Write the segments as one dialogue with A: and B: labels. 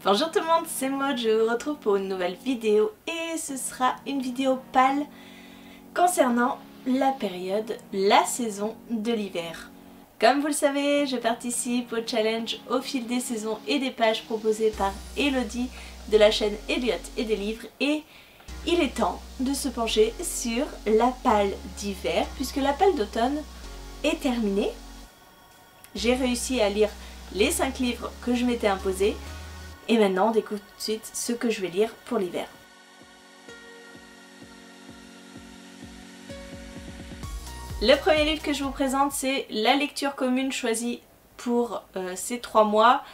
A: Bonjour tout le monde, c'est Maud, je vous retrouve pour une nouvelle vidéo et ce sera une vidéo pâle concernant la période, la saison de l'hiver. Comme vous le savez, je participe au challenge au fil des saisons et des pages proposées par Elodie de la chaîne Elliot et des livres et il est temps de se pencher sur la palle d'hiver puisque la palle d'automne est terminée. J'ai réussi à lire les 5 livres que je m'étais imposés. Et maintenant, on découvre tout de suite ce que je vais lire pour l'hiver. Le premier livre que je vous présente, c'est la lecture commune choisie pour ces 3 mois.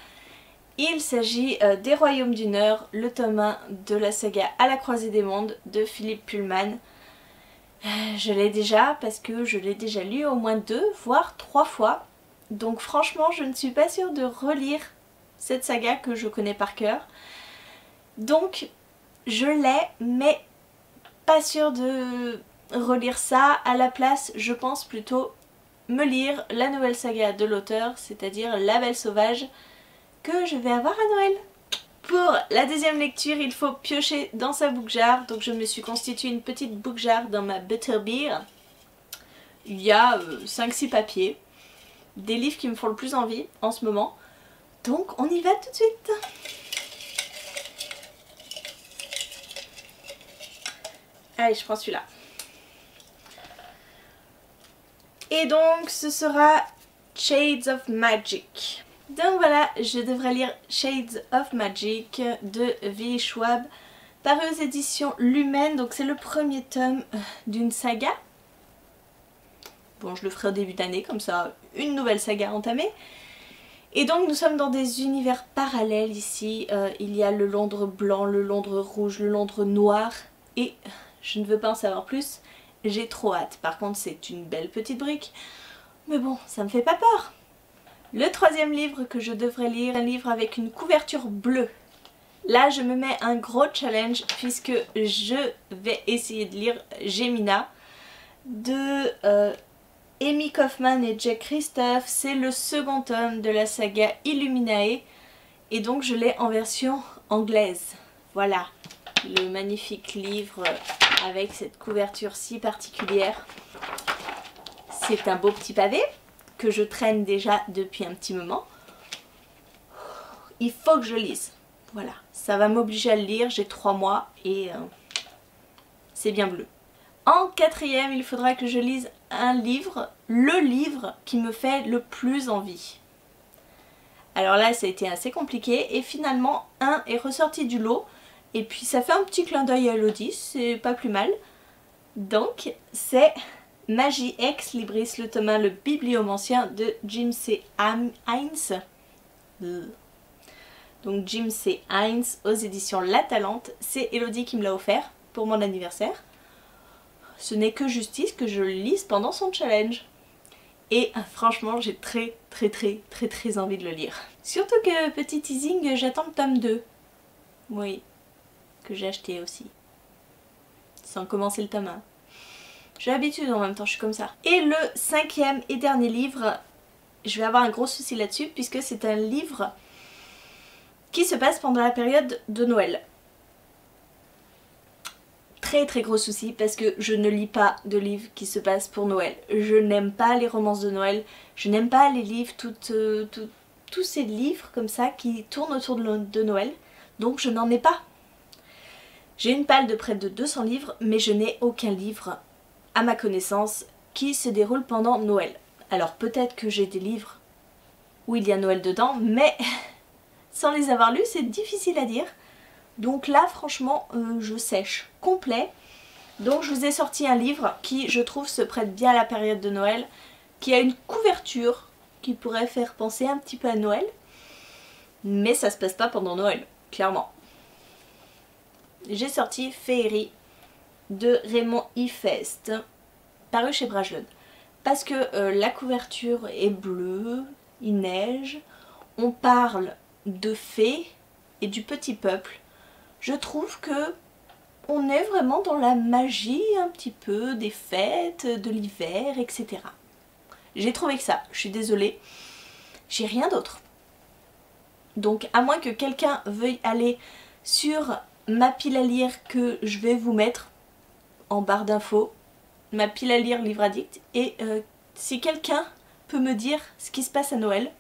A: Il s'agit des Royaumes du Nord, le tome 1 de la saga À la croisée des mondes de Philippe Pullman. Je l'ai déjà parce que je l'ai déjà lu au moins 2 voire 3 fois. Donc franchement, je ne suis pas sûre de relire cette saga que je connais par cœur. Donc je l'ai, mais pas sûre de relire ça. À la place, je pense plutôt me lire la nouvelle saga de l'auteur, c'est-à-dire La Belle Sauvage, que je vais avoir à Noël. Pour la deuxième lecture, il faut piocher dans sa book jar, donc je me suis constitué une petite book jar dans ma Butterbeer. Il y a 5-6 papiers, des livres qui me font le plus envie en ce moment. Donc on y va tout de suite. Allez, je prends celui-là. Et donc ce sera Shades of Magic. Donc voilà, je devrais lire Shades of Magic de V. Schwab, paru aux éditions Lumen. Donc c'est le premier tome d'une saga. Bon, je le ferai au début d'année, comme ça, une nouvelle saga entamée. Et donc nous sommes dans des univers parallèles ici, il y a le Londres blanc, le Londres rouge, le Londres noir et je ne veux pas en savoir plus, j'ai trop hâte. Par contre c'est une belle petite brique, mais bon ça me fait pas peur. Le troisième livre que je devrais lire, un livre avec une couverture bleue. Là je me mets un gros challenge puisque je vais essayer de lire Gemina de Amy Kaufman et Jack Kristoff. C'est le second tome de la saga Illuminae et donc je l'ai en version anglaise. Voilà, le magnifique livre avec cette couverture si particulière. C'est un beau petit pavé que je traîne déjà depuis un petit moment. Il faut que je lise. Voilà, ça va m'obliger à le lire, j'ai 3 mois et c'est bien bleu. En quatrième, il faudra que je lise un livre, le livre qui me fait le plus envie. Alors là, ça a été assez compliqué et finalement, un est ressorti du lot et puis ça fait un petit clin d'œil à Elodie, c'est pas plus mal. Donc, c'est Magie Ex Libris, le tome 1, le bibliomancien de Jim C. Hines. Donc Jim C. Hines aux éditions La Talente. C'est Elodie qui me l'a offert pour mon anniversaire. Ce n'est que justice que je le lise pendant son challenge. Et franchement, j'ai très envie de le lire. Surtout que, petit teasing, j'attends le tome 2. Oui, que j'ai acheté aussi. Sans commencer le tome 1. J'ai l'habitude en même temps, je suis comme ça. Et le 5e et dernier livre, je vais avoir un gros souci là-dessus puisque c'est un livre qui se passe pendant la période de Noël. Très gros souci parce que je ne lis pas de livres qui se passent pour Noël. Je n'aime pas les romances de Noël, je n'aime pas les livres, tous ces livres comme ça qui tournent autour de Noël, donc je n'en ai pas. J'ai une palle de près de 200 livres, mais je n'ai aucun livre à ma connaissance qui se déroule pendant Noël. Alors peut-être que j'ai des livres où il y a Noël dedans, mais sans les avoir lus, c'est difficile à dire. Donc là franchement je sèche complet. Donc je vous ai sorti un livre qui je trouve se prête bien à la période de Noël, qui a une couverture qui pourrait faire penser un petit peu à Noël, mais ça se passe pas pendant Noël, clairement. J'ai sorti Féerie de Raymond Ifest, paru chez Brajlon, parce que la couverture est bleue, il neige, on parle de fées et du petit peuple. Je trouve que on est vraiment dans la magie un petit peu des fêtes, de l'hiver, etc. J'ai trouvé que ça, je suis désolée, j'ai rien d'autre. Donc à moins que quelqu'un veuille aller sur ma pile à lire que je vais vous mettre en barre d'infos, ma pile à lire Livre Addict, et si quelqu'un peut me dire ce qui se passe à Noël,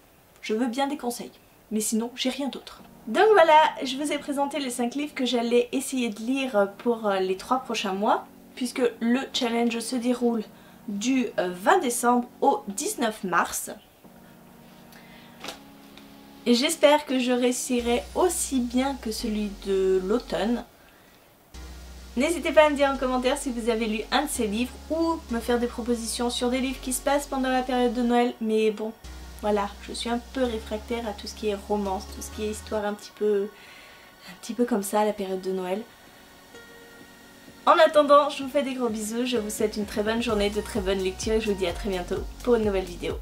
A: je veux bien des conseils. Mais sinon, j'ai rien d'autre. Donc voilà, je vous ai présenté les 5 livres que j'allais essayer de lire pour les 3 prochains mois, puisque le challenge se déroule du 20 décembre au 19 mars. Et j'espère que je réussirai aussi bien que celui de l'automne. N'hésitez pas à me dire en commentaire si vous avez lu un de ces livres ou me faire des propositions sur des livres qui se passent pendant la période de Noël. Mais bon, voilà, je suis un peu réfractaire à tout ce qui est romance, tout ce qui est histoire un petit peu comme ça à la période de Noël. En attendant, je vous fais des gros bisous, je vous souhaite une très bonne journée, de très bonnes lectures et je vous dis à très bientôt pour une nouvelle vidéo.